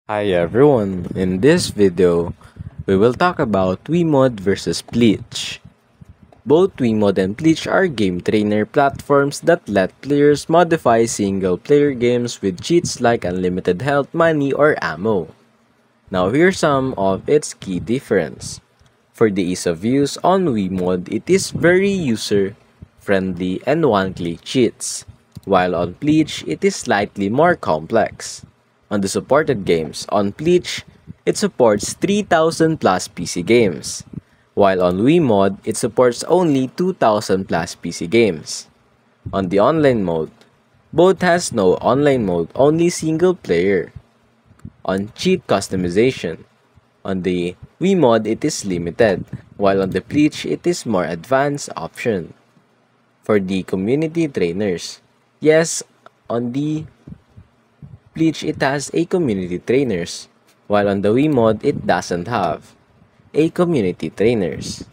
Hi everyone, in this video, we will talk about Wiimod versus Bleach. Both Wiimod and Bleach are game trainer platforms that let players modify single-player games with cheats like unlimited health, money, or ammo. Now here's some of its key difference. For the ease of use on Wiimod, it is very user-friendly and one-click cheats, while on Bleach, it is slightly more complex. On the supported games, on Bleach, it supports 3,000 plus PC games, while on Wiimod, it supports only 2,000 plus PC games. On the online mode, both has no online mode, only single player. On cheat customization, on the Wiimod it is limited, while on the Bleach it is more advanced option. For the community trainers, yes, on the Bleach it has a community trainers, while on the Wiimod it doesn't have a community trainers.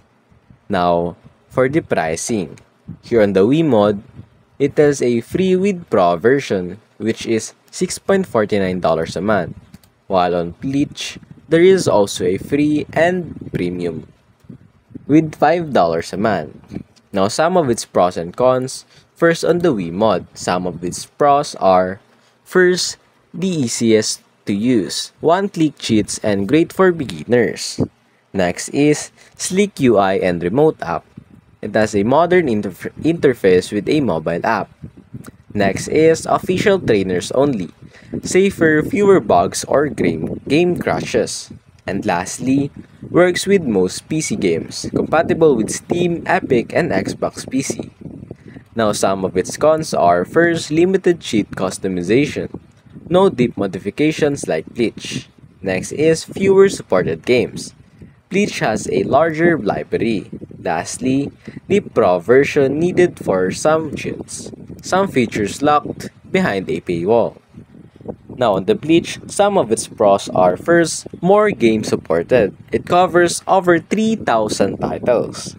Now, for the pricing, here on the Wiimod, it has a free with Pro version which is $6.49 a month, while on Bleach, there is also a free and premium with $5 a month. Now, some of its pros and cons. First, on the Wiimod, some of its pros are: first, the easiest to use, one-click cheats and great for beginners. Next is sleek UI and remote app. It has a modern interface with a mobile app. Next is official trainers only, safer, fewer bugs or game crashes. And lastly, works with most PC games, compatible with Steam, Epic, and Xbox PC. Now some of its cons are: first, limited cheat customization, no deep modifications like Bleach. Next is fewer supported games. Bleach has a larger library. Lastly, the Pro version needed for some cheats. Some features locked behind a paywall. Now on the Bleach, some of its pros are: first, more games supported. It covers over 3,000 titles.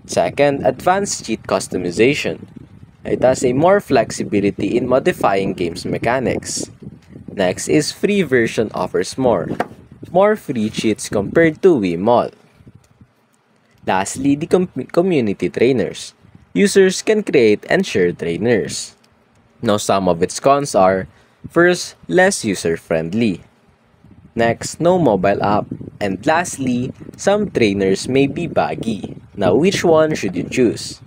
Second, advanced cheat customization. It has a more flexibility in modifying games mechanics. Next is free version offers more free cheats compared to Wiimod. Lastly, the community trainers. Users can create and share trainers. Now some of its cons are: first, less user-friendly. Next, no mobile app. And lastly, some trainers may be buggy. Now which one should you choose?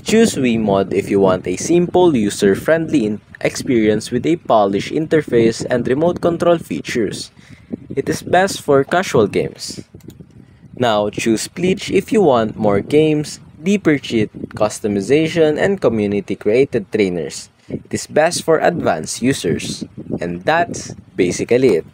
Choose Wiimod if you want a simple, user-friendly experience with a polished interface and remote control features. It is best for casual games. Now choose Bleach if you want more games, deeper cheat customization, and community-created trainers. It is best for advanced users. And that's basically it.